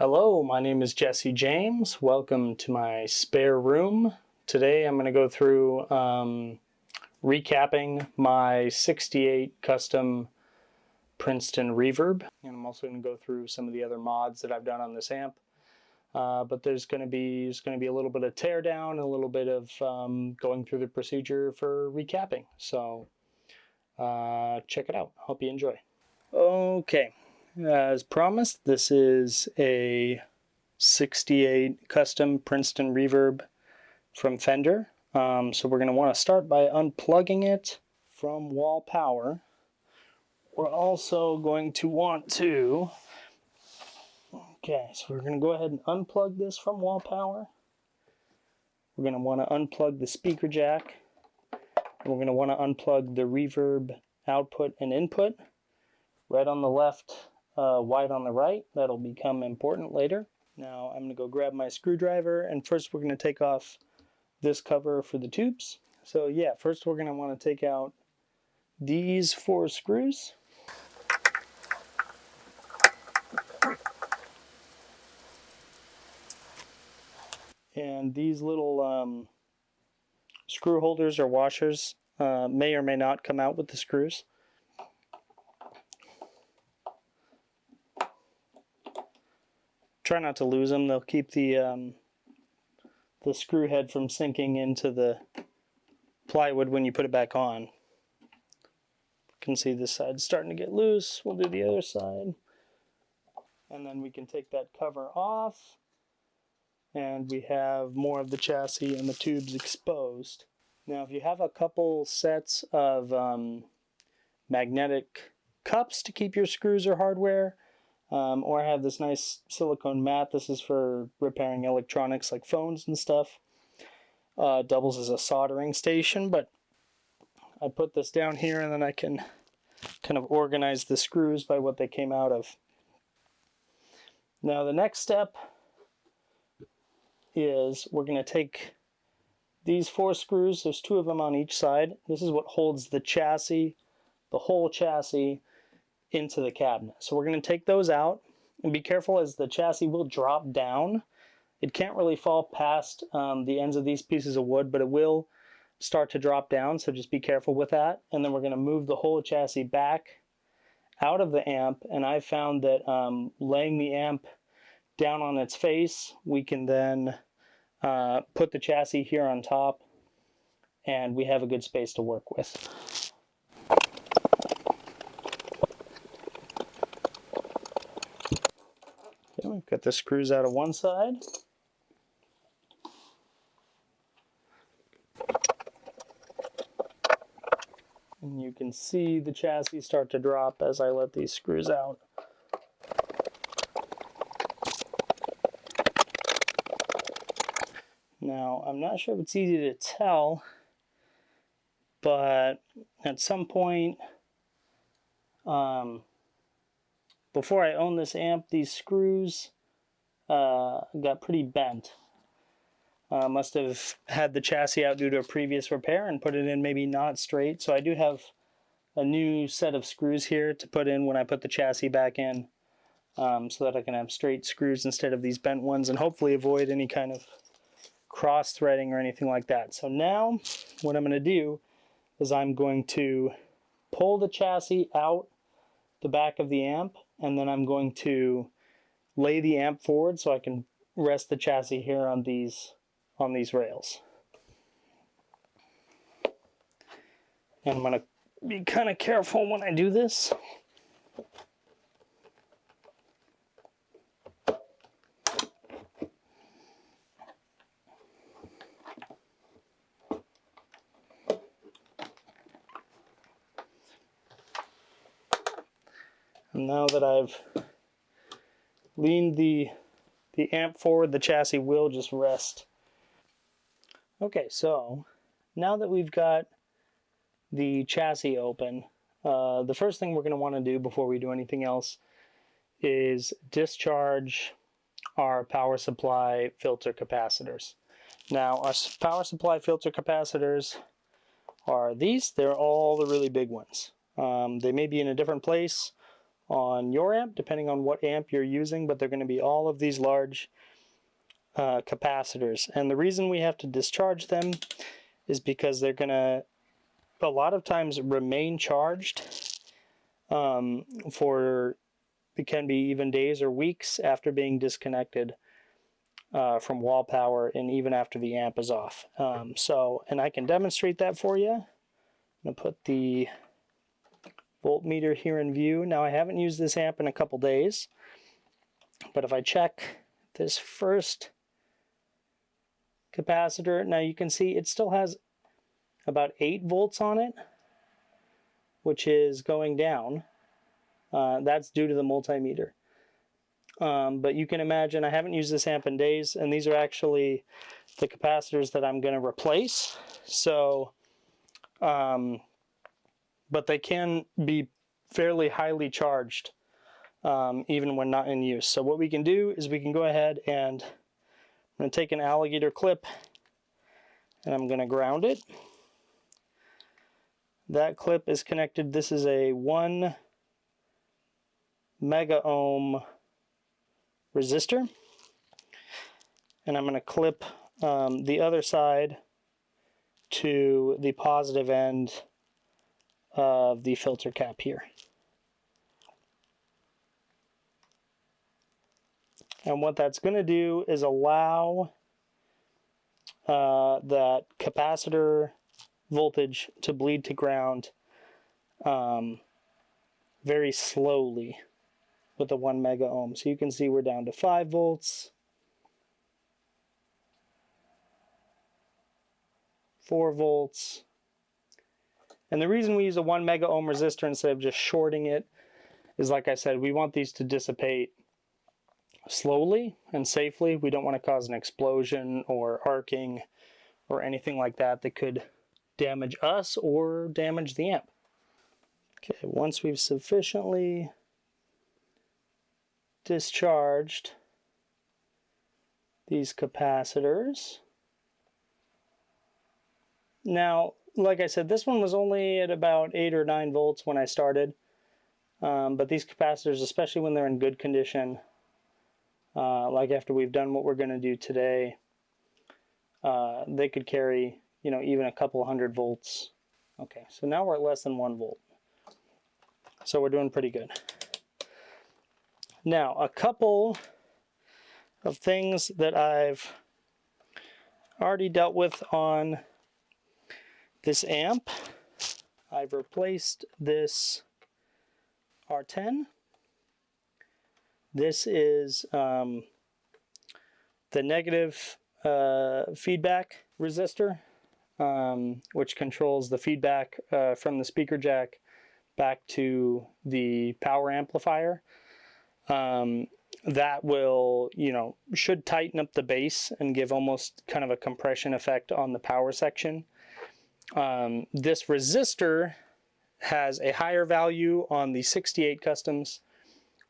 Hello, my name is Jesse James. Welcome to my spare room. Today I'm going to go through recapping my 68 Custom Princeton Reverb. And I'm also going to go through some of the other mods that I've done on this amp. But there's going to be a little bit of teardown and a little bit of going through the procedure for recapping. So check it out. Hope you enjoy. Okay. As promised, this is a 68 Custom Princeton Reverb from Fender. So we're going to want to start by unplugging it from wall power. We're also going to want to, so we're going to go ahead and unplug this from wall power. We're going to want to unplug the speaker jack. We're going to want to unplug the reverb output and input. Red on the left, white on the right. That'll become important later. Now I'm going to go grab my screwdriver, and first we're going to take off this cover for the tubes. So yeah, first we're going to want to take out these 4 screws. And these little screw holders or washers may or may not come out with the screws. Try not to lose them. They'll keep the screw head from sinking into the plywood when you put it back on. You can see this side starting to get loose. We'll do the other side. And then we can take that cover off. And we have more of the chassis and the tubes exposed. Now if you have a couple sets of magnetic cups to keep your screws or hardware, or I have this nice silicone mat. This is for repairing electronics like phones and stuff. Doubles as a soldering station, but I put this down here and then I can kind of organize the screws by what they came out of. Now the next step is we're going to take these 4 screws. There's 2 of them on each side. This is what holds the chassis, the whole chassis, into the cabinet. So we're going to take those out, and be careful as the chassis will drop down. It can't really fall past the ends of these pieces of wood, but it will start to drop down, so just be careful with that. And then we're going to move the whole chassis back out of the amp, and I found that laying the amp down on its face, we can then put the chassis here on top, and we have a good space to work with. Okay, we've got the screws out of one side. And you can see the chassis start to drop as I let these screws out. Now, I'm not sure if it's easy to tell, but at some point, before I owned this amp, these screws got pretty bent. Must have had the chassis out due to a previous repair and put it in maybe not straight. So I do have a new set of screws here to put in when I put the chassis back in, so that I can have straight screws instead of these bent ones, and hopefully avoid any kind of cross threading or anything like that. So now what I'm going to do is I'm going to pull the chassis out the back of the amp, and then I'm going to lay the amp forward so I can rest the chassis here on these rails. And I'm going to be kind of careful when I do this. And now that I've leaned the amp forward, the chassis will just rest. Okay, so now that we've got the chassis open, the first thing we're going to want to do before we do anything else is discharge our power supply filter capacitors. Now, our power supply filter capacitors are these. They're all the really big ones. They may be in a different place on your amp, depending on what amp you're using, but they're going to be all of these large capacitors. And the reason we have to discharge them is because they're going to a lot of times remain charged for, it can be even days or weeks after being disconnected from wall power, and even after the amp is off. And I can demonstrate that for you. I'm going to put the voltmeter here in view. Now, I haven't used this amp in a couple days, but if I check this first capacitor, now you can see it still has about 8 volts on it, which is going down. That's due to the multimeter. But you can imagine, I haven't used this amp in days, and these are actually the capacitors that I'm going to replace. So, but they can be fairly highly charged even when not in use. So what we can do is we can go ahead and I'm going to take an alligator clip and I'm going to ground it. That clip is connected. This is a 1 mega ohm resistor, and I'm going to clip the other side to the positive end of the filter cap here. And what that's going to do is allow that capacitor voltage to bleed to ground very slowly with the 1 mega ohm. So you can see we're down to 5 volts, 4 volts. And the reason we use a 1 mega ohm resistor instead of just shorting it is, like I said, we want these to dissipate slowly and safely. We don't want to cause an explosion or arcing or anything like that that could damage us or damage the amp. Okay, once we've sufficiently discharged these capacitors. Now, like I said, this one was only at about 8 or 9 volts when I started, but these capacitors, especially when they're in good condition, like after we've done what we're going to do today, they could carry, you know, even a couple hundred volts. Okay, so now we're at less than 1 volt. So we're doing pretty good. Now, a couple of things that I've already dealt with on this amp. I've replaced this R10. This is the negative feedback resistor, which controls the feedback from the speaker jack back to the power amplifier. That will, you know, should tighten up the bass and give almost kind of a compression effect on the power section. This resistor has a higher value on the 68 customs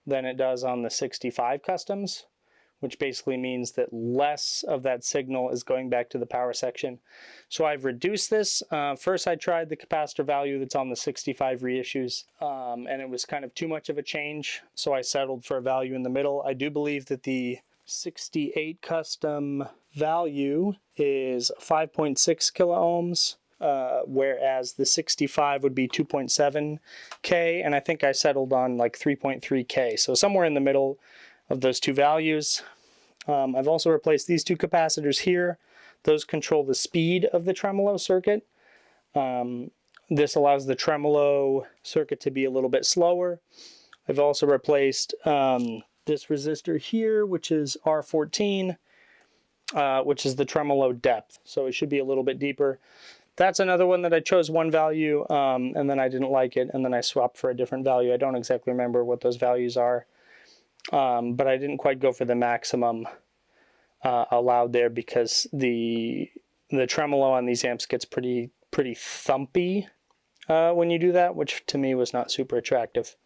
than it does on the 65 customs, which basically means that less of that signal is going back to the power section. So I've reduced this. First I tried the capacitor value that's on the 65 reissues, and it was kind of too much of a change, so I settled for a value in the middle. I do believe that the 68 custom value is 5.6 kilo ohms, whereas the 65 would be 2.7K, and I think I settled on like 3.3K, so somewhere in the middle of those two values. I've also replaced these two capacitors here. Those control the speed of the tremolo circuit. This allows the tremolo circuit to be a little bit slower. I've also replaced this resistor here, which is R14, which is the tremolo depth, so it should be a little bit deeper. That's another one that I chose one value, and then I didn't like it, and then I swapped for a different value. I don't exactly remember what those values are, but I didn't quite go for the maximum allowed there, because the tremolo on these amps gets pretty thumpy when you do that, which to me was not super attractive.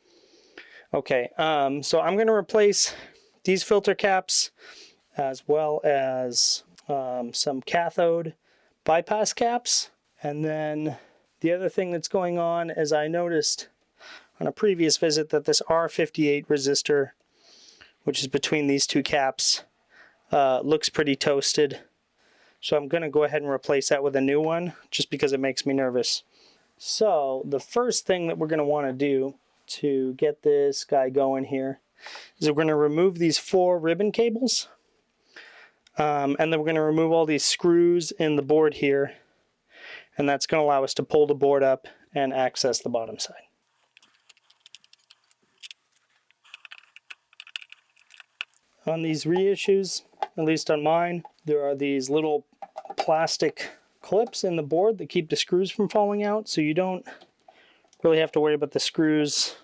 Okay, so I'm going to replace these filter caps as well as some cathode bypass caps. And then the other thing that's going on is I noticed on a previous visit that this R58 resistor, which is between these two caps, looks pretty toasted. So I'm going to go ahead and replace that with a new one, just because it makes me nervous. So the first thing that we're going to want to do to get this guy going here is we're going to remove these 4 ribbon cables. And then we're going to remove all these screws in the board here. And that's going to allow us to pull the board up and access the bottom side. On these reissues, at least on mine, there are these little plastic clips in the board that keep the screws from falling out, so you don't really have to worry about the screws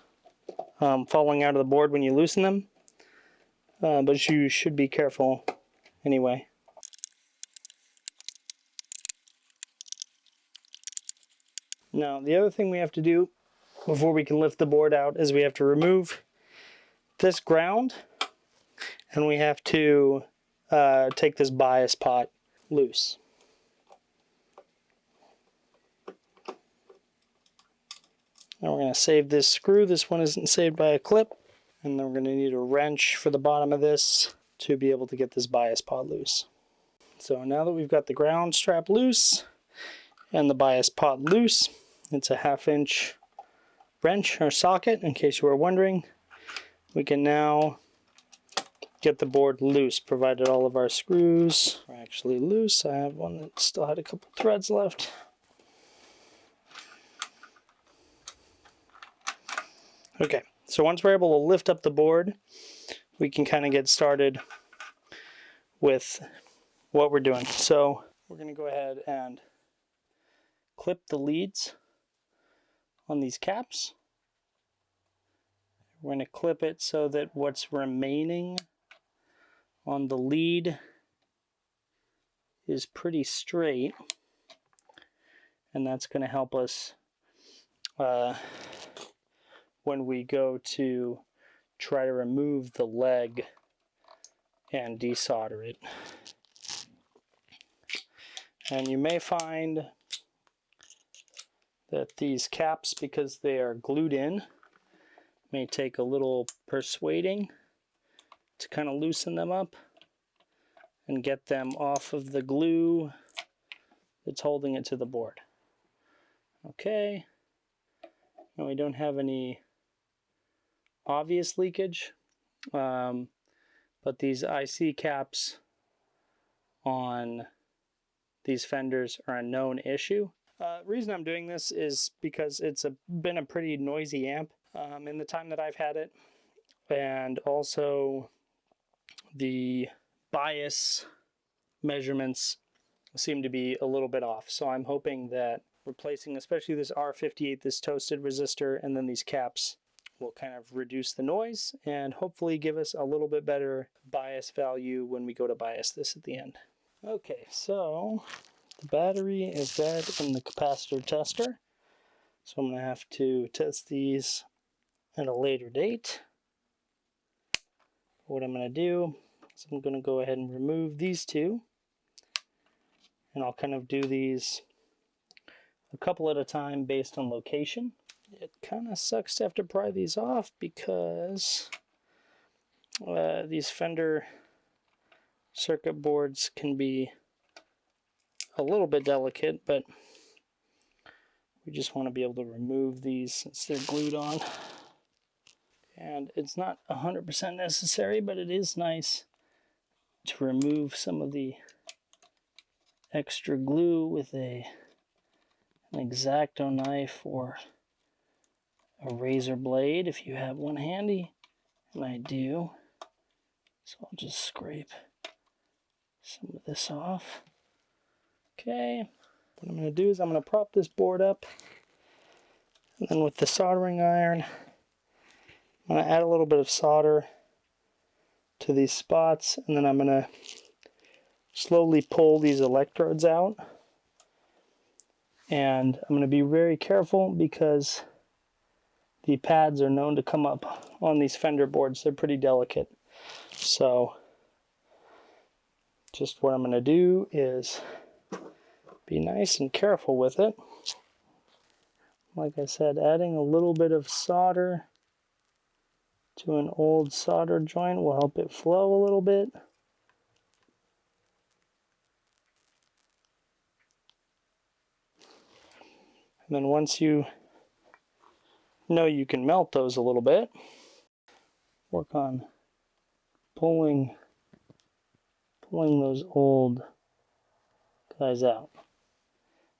falling out of the board when you loosen them, but you should be careful anyway. Now the other thing we have to do before we can lift the board out is we have to remove this ground, and we have to take this bias pot loose. Now we're going to save this screw. This one isn't saved by a clip. And then we're going to need a wrench for the bottom of this to be able to get this bias pot loose. So now that we've got the ground strap loose and the bias pot loose, it's a 1/2 inch wrench or socket, in case you were wondering. We can now get the board loose, provided all of our screws are actually loose. I have one that still had a couple threads left. Okay, so once we're able to lift up the board, we can kind of get started with what we're doing. So we're going to go ahead and clip the leads on these caps. We're going to clip it so that what's remaining on the lead is pretty straight, and that's going to help us when we go to try to remove the leg and desolder it. And you may find that these caps, because they are glued in, may take a little persuading to kind of loosen them up and get them off of the glue that's holding it to the board. Okay, and we don't have any obvious leakage, but these IC caps on these Fenders are a known issue. The reason I'm doing this is because it's been a pretty noisy amp in the time that I've had it, and also the bias measurements seem to be a little bit off. So I'm hoping that replacing especially this R58, this toasted resistor, and then these caps will kind of reduce the noise and hopefully give us a little bit better bias value when we go to bias this at the end. Okay, so the battery is dead in the capacitor tester, so I'm going to have to test these at a later date. What I'm going to do is I'm going to go ahead and remove these two, and I'll kind of do these a couple at a time based on location. It kind of sucks to have to pry these off because these Fender circuit boards can be a little bit delicate, but we just want to be able to remove these since they're glued on. And it's not 100% necessary, but it is nice to remove some of the extra glue with an X-Acto knife or a razor blade if you have one handy, and I do. So I'll just scrape some of this off. Okay, what I'm going to do is I'm going to prop this board up, and then with the soldering iron, I'm going to add a little bit of solder to these spots, and then I'm going to slowly pull these electrodes out. And I'm going to be very careful because the pads are known to come up on these Fender boards. They're pretty delicate. So just what I'm going to do is be nice and careful with it. Like I said, adding a little bit of solder to an old solder joint will help it flow a little bit. And then once you know you can melt those a little bit, work on pulling those old guys out.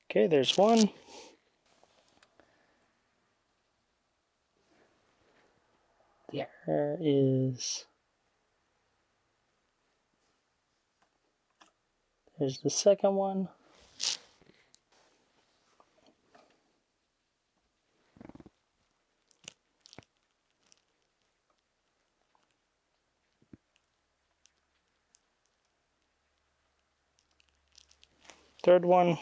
Okay, there's one. There's the second one. Third one.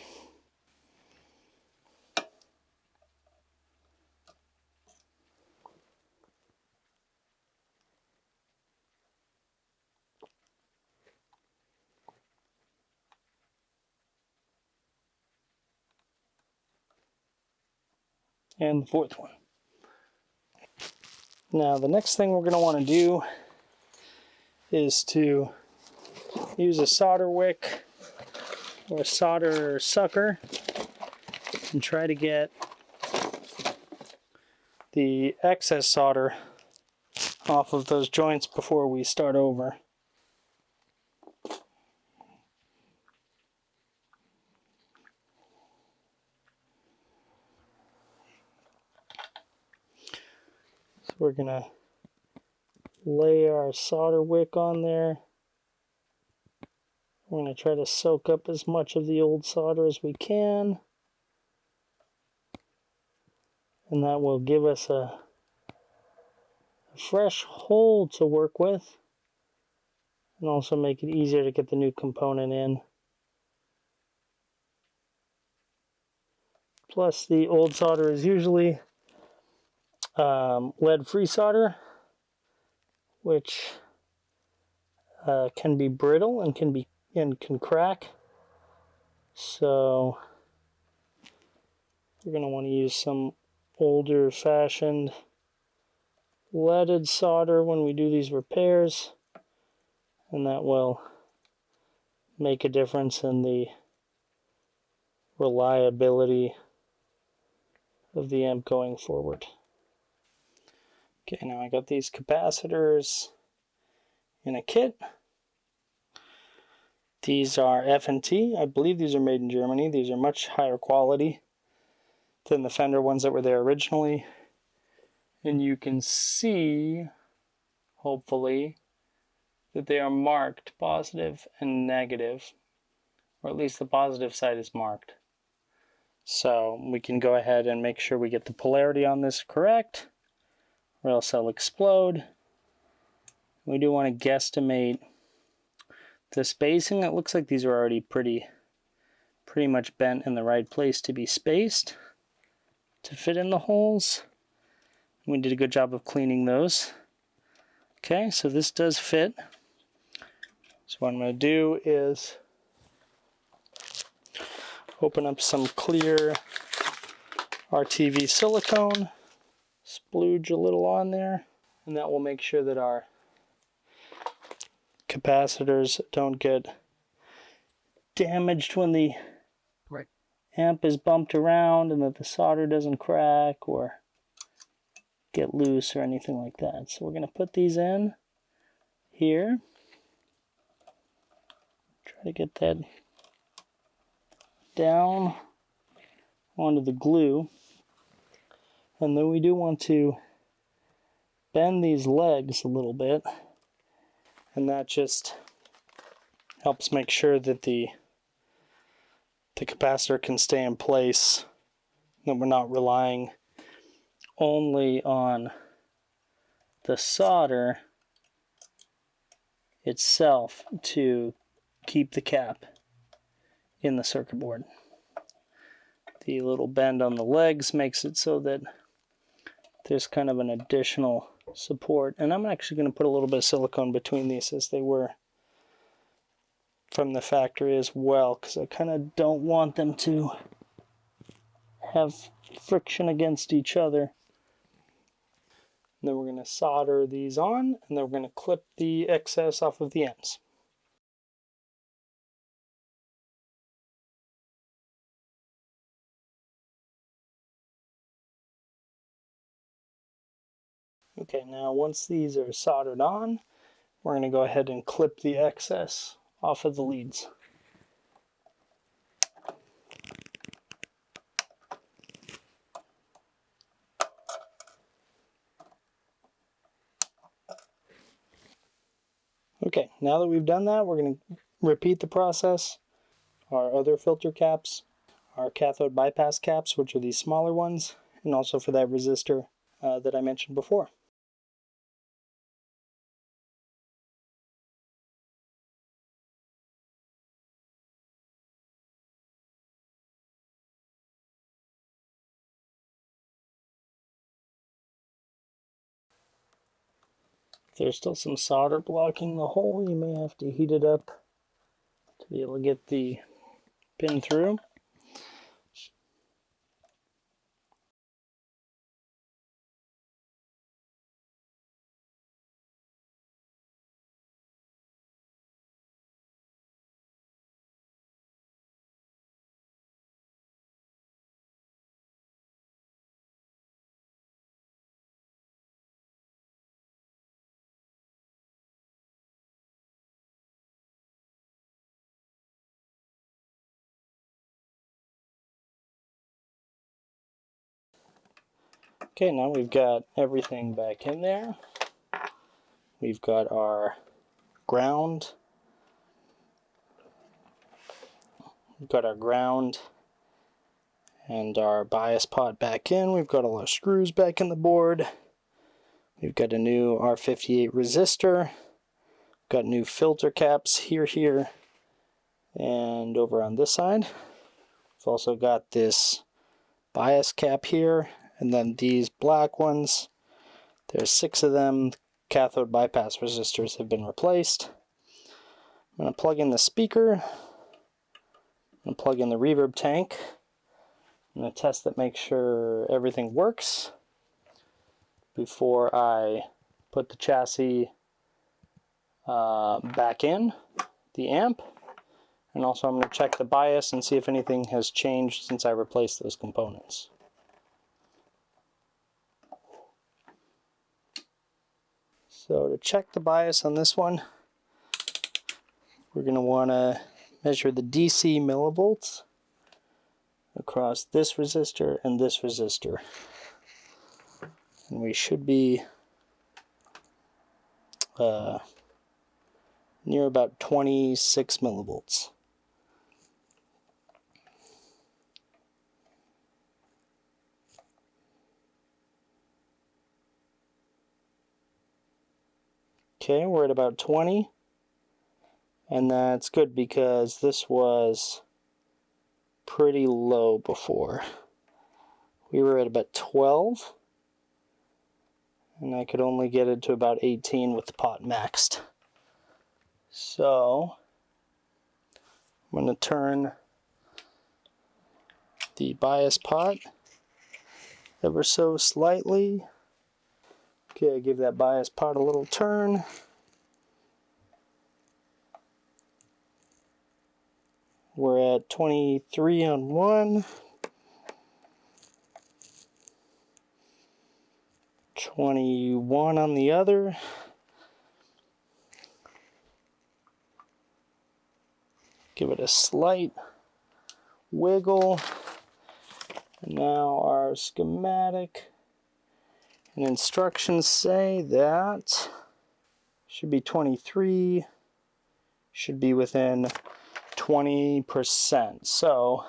And the fourth one. Now the next thing we're going to want to do is to use a solder wick or a solder sucker and try to get the excess solder off of those joints before we start over. So we're going to lay our solder wick on there. We're going to try to soak up as much of the old solder as we can. And that will give us a fresh hole to work with. And also make it easier to get the new component in. Plus the old solder is usually lead-free solder, which can be brittle and can crack. So we're going to want to use some older fashioned leaded solder when we do these repairs, and that will make a difference in the reliability of the amp going forward. Okay, now I got these capacitors in a kit. These are F&T. I believe these are made in Germany. These are much higher quality than the Fender ones that were there originally. And you can see, hopefully, that they are marked positive and negative, or at least the positive side is marked. So we can go ahead and make sure we get the polarity on this correct, or else I'll explode. We do want to guesstimate the spacing. It looks like these are already pretty much bent in the right place to be spaced to fit in the holes. We did a good job of cleaning those. Okay, so this does fit. So what I'm going to do is open up some clear RTV silicone, splooge a little on there, and that will make sure that our capacitors don't get damaged when the amp is bumped around, and that the solder doesn't crack or get loose or anything like that. So we're going to put these in here. Try to get that down onto the glue. And then we do want to bend these legs a little bit, and that just helps make sure that the capacitor can stay in place, that we're not relying only on the solder itself to keep the cap in the circuit board. The little bend on the legs makes it so that there's kind of an additional support. And I'm actually going to put a little bit of silicone between these as they were from the factory as well, because I kind of don't want them to have friction against each other. And then we're going to solder these on, and then we're going to clip the excess off of the ends. Okay, now once these are soldered on, we're going to go ahead and clip the excess off of the leads. Okay, now that we've done that, we're going to repeat the process. Our other filter caps, our cathode bypass caps, which are these smaller ones, and also for that resistor that I mentioned before. If there's still some solder blocking the hole, you may have to heat it up to be able to get the pin through. Okay, now we've got everything back in there. We've got our ground. We've got our ground and our bias pot back in. We've got all our screws back in the board. We've got a new R58 resistor. Got new filter caps here, and over on this side. We've also got this bias cap here, and then these black ones. There's 6 of them. Cathode bypass resistors have been replaced. I'm going to plug in the speaker. I'm going to plug in the reverb tank. I'm going to test it, make sure everything works before I put the chassis back in the amp. And also I'm going to check the bias and see if anything has changed since I replaced those components. So to check the bias on this one, we're going to want to measure the DC millivolts across this resistor and this resistor. And we should be near about 26 millivolts. Okay, we're at about 20, and that's good because this was pretty low before. We were at about 12, and I could only get it to about 18 with the pot maxed. So I'm going to turn the bias pot ever so slightly. Okay, give that bias pot a little turn. We're at 23 on one, 21 on the other. Give it a slight wiggle. And now our schematic and instructions say that should be 23, should be within 20%. So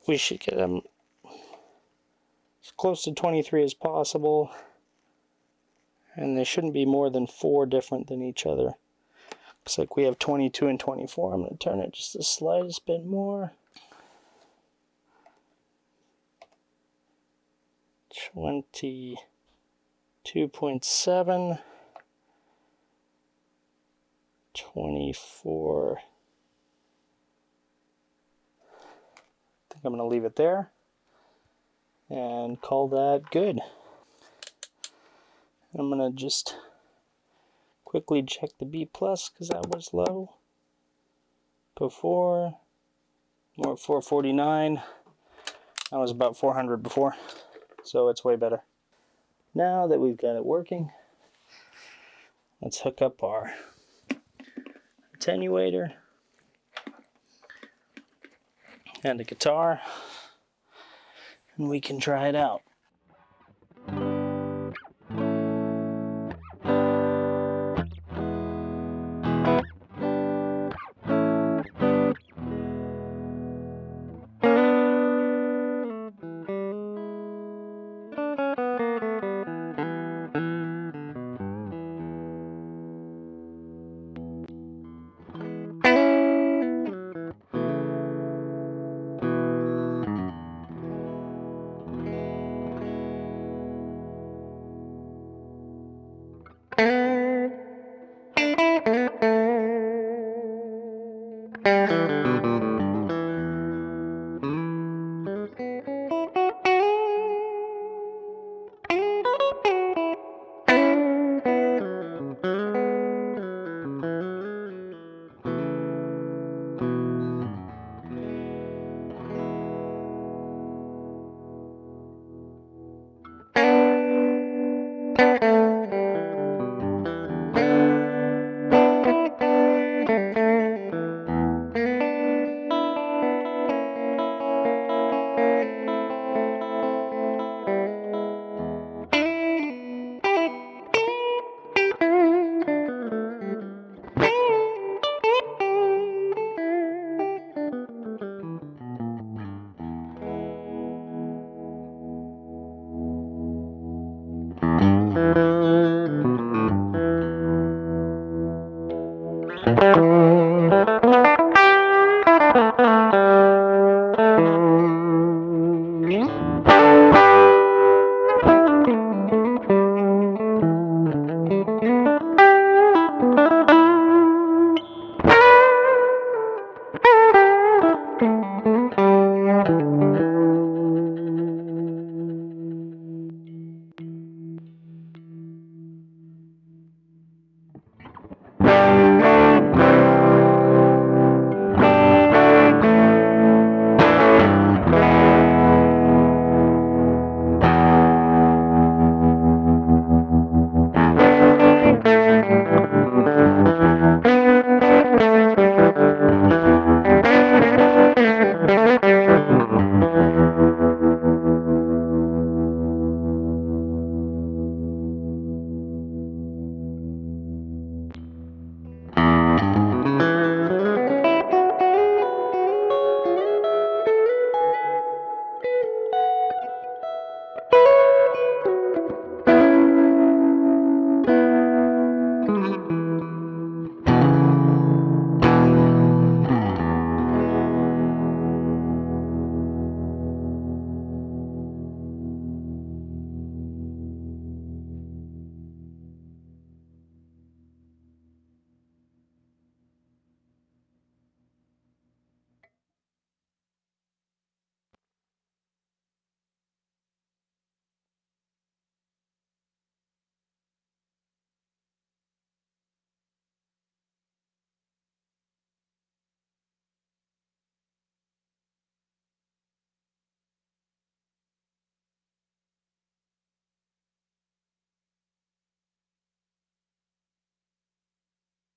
we should get them as close to 23 as possible. And they shouldn't be more than 4 different than each other. Looks like we have 22 and 24. I'm going to turn it just the slightest bit more. 22.7, 24. I think I'm going to leave it there and call that good. I'm going to just quickly check the B plus because that was low before. We're at 449. That was about 400 before, so it's way better. Now that we've got it working, let's hook up our attenuator and a guitar, and we can try it out.